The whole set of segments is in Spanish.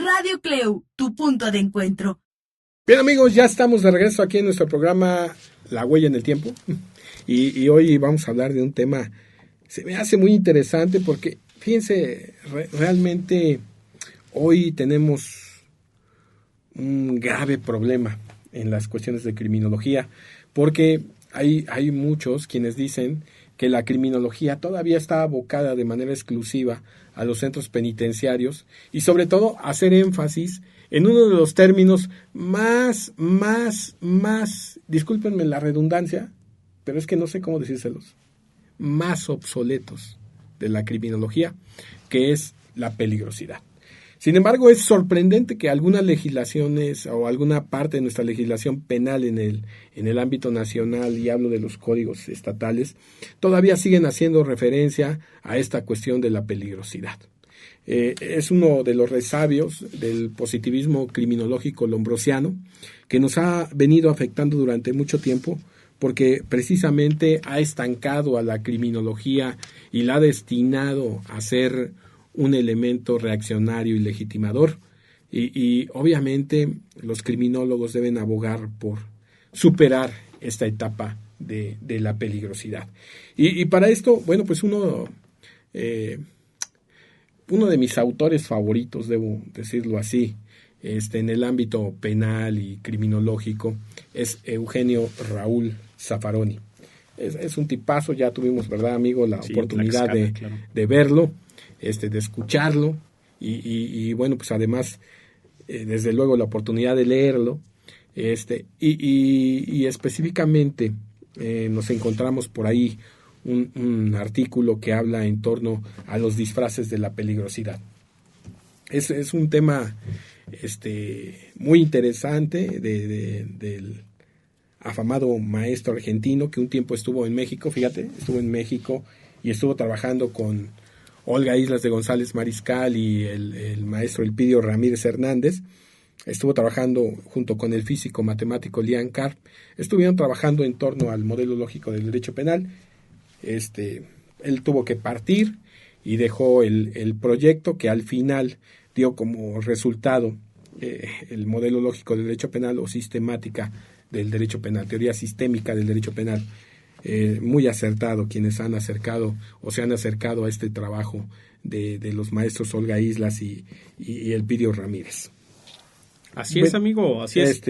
Radio CLEU, tu punto de encuentro. Bien, amigos, ya estamos de regreso aquí en nuestro programa La Huella en el Tiempo. Y hoy vamos a hablar de un tema, se me hace muy interesante porque, fíjense, realmente hoy tenemos un grave problema en las cuestiones de criminología, porque hay muchos quienes dicen que la criminología todavía está abocada de manera exclusiva a los centros penitenciarios y sobre todo hacer énfasis en uno de los términos más, discúlpenme la redundancia, pero es que no sé cómo decírselos, más obsoletos de la criminología, que es la peligrosidad. Sin embargo, es sorprendente que algunas legislaciones o alguna parte de nuestra legislación penal en el ámbito nacional, y hablo de los códigos estatales, todavía siguen haciendo referencia a esta cuestión de la peligrosidad. Es uno de los resabios del positivismo criminológico lombrosiano que nos ha venido afectando durante mucho tiempo, porque precisamente ha estancado a la criminología y la ha destinado a ser un elemento reaccionario y legitimador, y obviamente los criminólogos deben abogar por superar esta etapa de la peligrosidad. Y para esto, bueno, pues uno de mis autores favoritos, debo decirlo así, en el ámbito penal y criminológico, es Eugenio Raúl Zaffaroni. Es un tipazo, ya tuvimos, ¿verdad, amigo?, la oportunidad de verlo, de escucharlo, y bueno, pues además, desde luego, la oportunidad de leerlo, y específicamente nos encontramos por ahí un artículo que habla en torno a los disfraces de la peligrosidad. Es un tema muy interesante del afamado maestro argentino que un tiempo estuvo en México, estuvo en México y estuvo trabajando con Olga Islas de González Mariscal y el maestro Elpidio Ramírez Hernández. Estuvo trabajando junto con el físico matemático Lian Karp. Estuvieron trabajando en torno al modelo lógico del derecho penal. Él tuvo que partir y dejó el proyecto que al final dio como resultado el modelo lógico del derecho penal o sistemática del derecho penal, teoría sistémica del derecho penal. Muy acertado quienes han acercado o se han acercado a este trabajo de los maestros Olga Islas y Elpidio Ramírez. Así es, amigo, así es.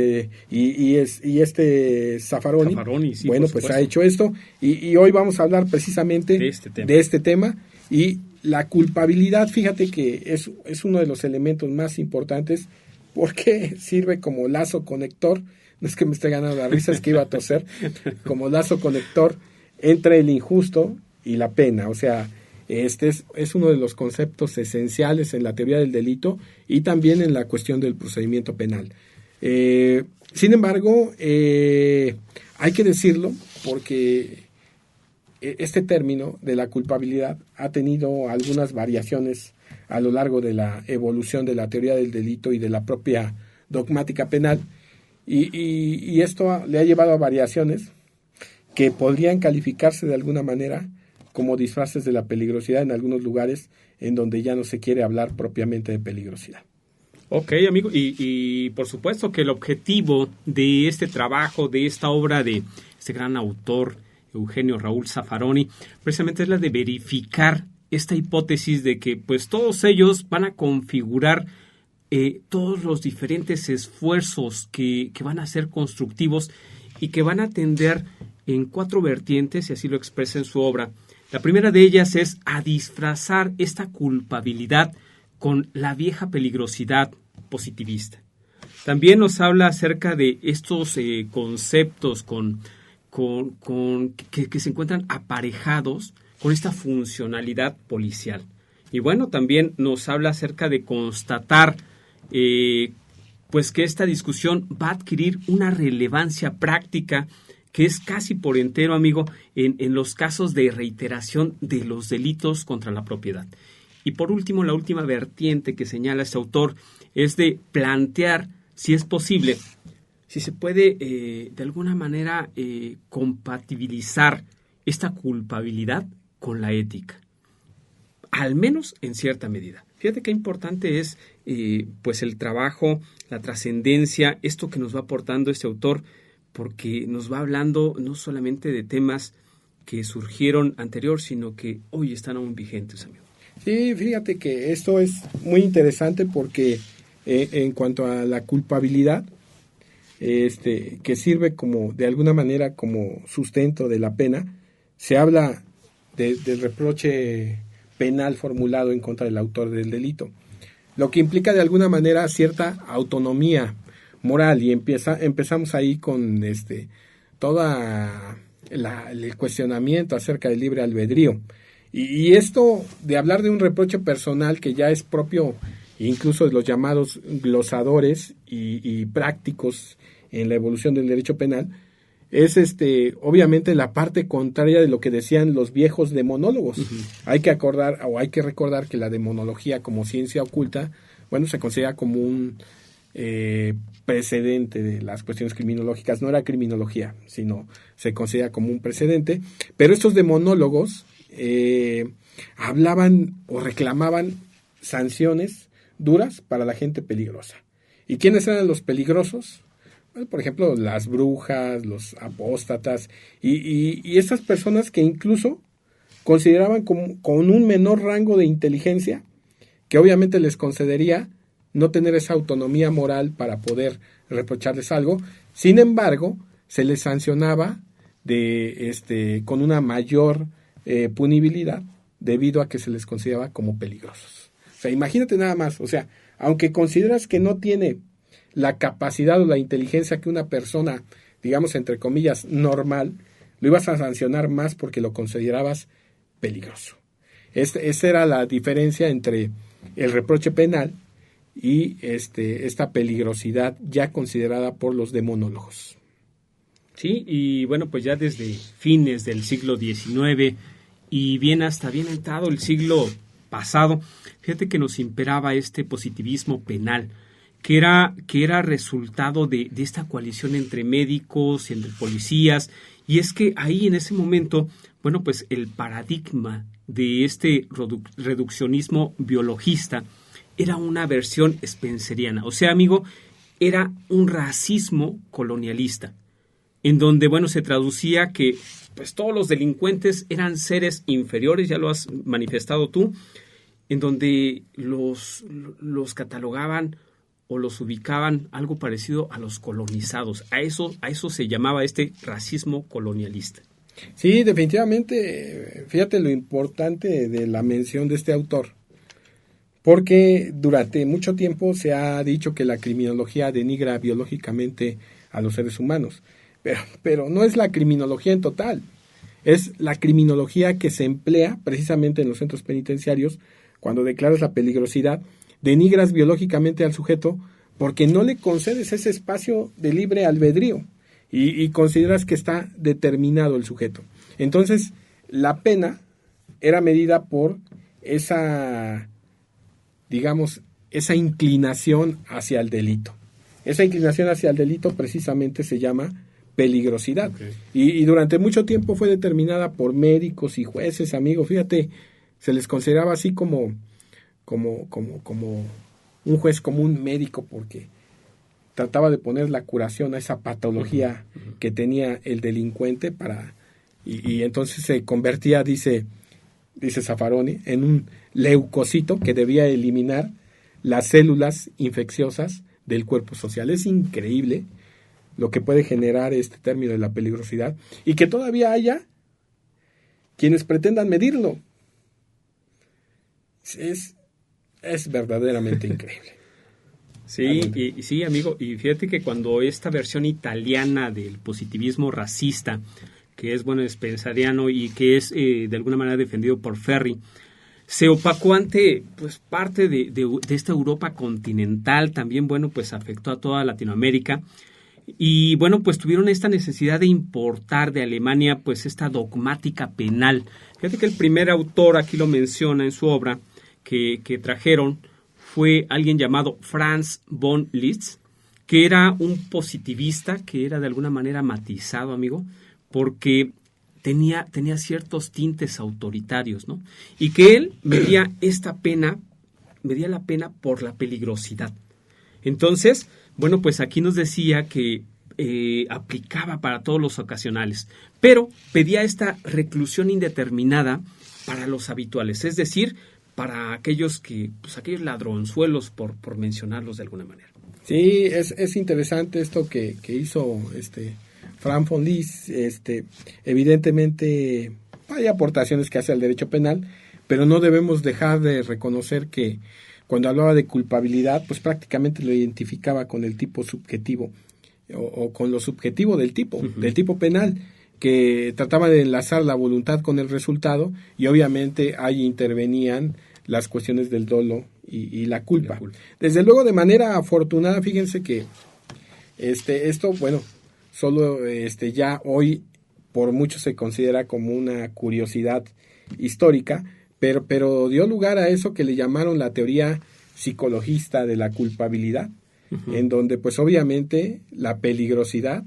Zaffaroni, sí, bueno, pues ha hecho esto, y hoy vamos a hablar precisamente de este tema, y la culpabilidad. Fíjate que es uno de los elementos más importantes, porque sirve como lazo conector. No es que me esté ganando la risa, es que iba a toser, como lazo conector entre el injusto y la pena. O sea, es uno de los conceptos esenciales en la teoría del delito y también en la cuestión del procedimiento penal. Sin embargo, hay que decirlo porque este término de la culpabilidad ha tenido algunas variaciones a lo largo de la evolución de la teoría del delito y de la propia dogmática penal. Y esto le ha llevado a variaciones que podrían calificarse de alguna manera como disfraces de la peligrosidad en algunos lugares en donde ya no se quiere hablar propiamente de peligrosidad. Ok, amigo, y por supuesto que el objetivo de este trabajo, de esta obra de este gran autor, Eugenio Raúl Zaffaroni, precisamente es la de verificar esta hipótesis de que pues todos ellos van a configurar todos los diferentes esfuerzos que van a ser constructivos y que van a tender en 4 vertientes, y así lo expresa en su obra. La primera de ellas es a disfrazar esta culpabilidad con la vieja peligrosidad positivista. También nos habla acerca de estos conceptos que se encuentran aparejados con esta funcionalidad policial. Y bueno, también nos habla acerca de constatar pues que esta discusión va a adquirir una relevancia práctica que es casi por entero, amigo, en los casos de reiteración de los delitos contra la propiedad. Y por último, la última vertiente que señala este autor es de plantear, si es posible, si se puede de alguna manera compatibilizar esta culpabilidad con la ética, al menos en cierta medida. Fíjate qué importante es pues el trabajo, la trascendencia, esto que nos va aportando este autor, porque nos va hablando no solamente de temas que surgieron anterior, sino que hoy están aún vigentes, amigo. Sí, fíjate que esto es muy interesante porque en cuanto a la culpabilidad, que sirve como de alguna manera como sustento de la pena, se habla del reproche penal formulado en contra del autor del delito, lo que implica de alguna manera cierta autonomía moral, y empezamos ahí con toda el cuestionamiento acerca del libre albedrío, y esto de hablar de un reproche personal que ya es propio incluso de los llamados glosadores y prácticos en la evolución del derecho penal, es obviamente la parte contraria de lo que decían los viejos demonólogos. Uh-huh. Hay que recordar que la demonología como ciencia oculta, bueno, se considera como un precedente de las cuestiones criminológicas. No era criminología, sino se considera como un precedente, pero estos demonólogos hablaban o reclamaban sanciones duras para la gente peligrosa. ¿Y quiénes eran los peligrosos? Bueno, por ejemplo, las brujas, los apóstatas y estas personas que incluso consideraban con un menor rango de inteligencia, que obviamente les concedería no tener esa autonomía moral para poder reprocharles algo. Sin embargo, se les sancionaba con una mayor punibilidad debido a que se les consideraba como peligrosos. O sea, imagínate nada más, o sea, aunque consideras que no tiene la capacidad o la inteligencia que una persona, digamos, entre comillas, normal, lo ibas a sancionar más porque lo considerabas peligroso. Esa era la diferencia entre el reproche penal y esta peligrosidad ya considerada por los demonólogos. Sí, y bueno, pues ya desde fines del siglo XIX y bien entrado el siglo pasado, fíjate que nos imperaba este positivismo penal, que era resultado de esta coalición entre médicos y entre policías, y es que ahí en ese momento, bueno, pues el paradigma de este reduccionismo biologista era una versión spenceriana, o sea, amigo, era un racismo colonialista, en donde, bueno, se traducía que pues todos los delincuentes eran seres inferiores, ya lo has manifestado tú, en donde los catalogaban o los ubicaban algo parecido a los colonizados. A eso se llamaba este racismo colonialista. Sí, definitivamente, fíjate lo importante de la mención de este autor, porque durante mucho tiempo se ha dicho que la criminología denigra biológicamente a los seres humanos, pero no es la criminología en total, es la criminología que se emplea precisamente en los centros penitenciarios. Cuando declaras la peligrosidad, denigras biológicamente al sujeto porque no le concedes ese espacio de libre albedrío y consideras que está determinado el sujeto. Entonces, la pena era medida por esa, digamos, esa inclinación hacia el delito. Esa inclinación hacia el delito precisamente se llama peligrosidad. Okay. Y durante mucho tiempo fue determinada por médicos y jueces, amigos. Fíjate, se les consideraba así como un juez, como un médico, porque trataba de poner la curación a esa patología que tenía el delincuente y entonces se convertía, dice Zaffaroni, en un leucocito que debía eliminar las células infecciosas del cuerpo social. Es increíble lo que puede generar este término de la peligrosidad y que todavía haya quienes pretendan medirlo. Es verdaderamente increíble. Sí, y sí, amigo, y fíjate que cuando esta versión italiana del positivismo racista, que es, bueno, spenceriano y que es de alguna manera defendido por Ferri, se opacó ante pues parte de esta Europa continental, también, bueno, pues afectó a toda Latinoamérica, y bueno, pues tuvieron esta necesidad de importar de Alemania pues esta dogmática penal. Fíjate que el primer autor, aquí lo menciona en su obra, que trajeron fue alguien llamado Franz von Liszt, que era un positivista, que era de alguna manera matizado, amigo, porque tenía ciertos tintes autoritarios, ¿no? Y que él medía esta pena medía la pena por la peligrosidad. Entonces, bueno, pues aquí nos decía que aplicaba para todos los ocasionales, pero pedía esta reclusión indeterminada para los habituales, es decir, para aquellos aquellos ladronzuelos, por mencionarlos de alguna manera. Sí, es interesante esto que hizo Frank von Lis. Evidentemente hay aportaciones que hace al derecho penal, pero no debemos dejar de reconocer que cuando hablaba de culpabilidad, pues prácticamente lo identificaba con el tipo subjetivo o con lo subjetivo del tipo penal, que trataba de enlazar la voluntad con el resultado, y obviamente ahí intervenían las cuestiones del dolo y la culpa. Desde luego, de manera afortunada, fíjense que esto, bueno, solo ya hoy por mucho se considera como una curiosidad histórica, pero dio lugar a eso que le llamaron la teoría psicologista de la culpabilidad, en donde pues obviamente la peligrosidad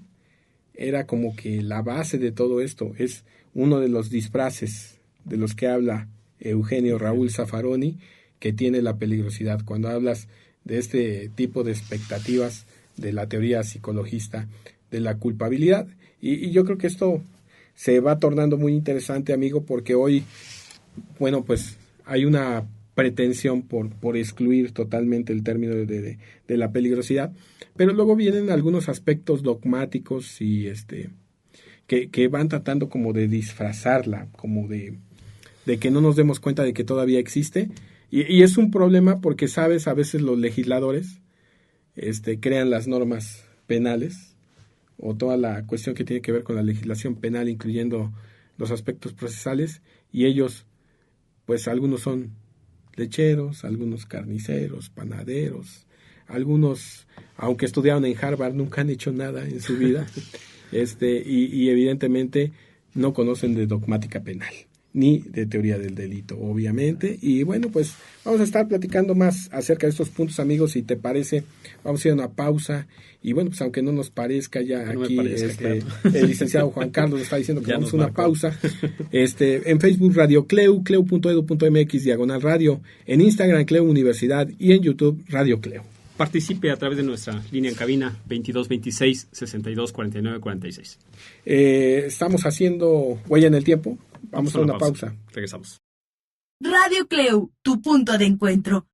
era como que la base de todo esto. Es uno de los disfraces de los que habla Eugenio Raúl Zaffaroni, que tiene la peligrosidad. Cuando hablas de este tipo de expectativas de la teoría psicologista de la culpabilidad, y yo creo que esto se va tornando muy interesante, amigo, porque hoy, bueno, pues hay una pretensión por excluir totalmente el término de la peligrosidad, pero luego vienen algunos aspectos dogmáticos y que van tratando como de disfrazarla, como de que no nos demos cuenta de que todavía existe, y es un problema porque, sabes, a veces los legisladores crean las normas penales o toda la cuestión que tiene que ver con la legislación penal, incluyendo los aspectos procesales, y ellos, pues algunos son lecheros, algunos carniceros, panaderos, algunos, aunque estudiaron en Harvard, nunca han hecho nada en su vida, y evidentemente no conocen de dogmática penal, ni de teoría del delito, obviamente. Y bueno, pues vamos a estar platicando más acerca de estos puntos, amigos. Si te parece, vamos a ir a una pausa. Y bueno, pues aunque no nos parezca, ya no aquí claro, el licenciado Juan Carlos nos está diciendo que vamos a una pausa. En Facebook, Radio Cleu, cleu.edu.mx/radio, en Instagram, Cleu Universidad, y en YouTube, Radio Cleu. Participe a través de nuestra línea en cabina 2226-6249-46. Estamos haciendo huella en el tiempo. Vamos a una pausa. Regresamos. Radio Cleu, tu punto de encuentro.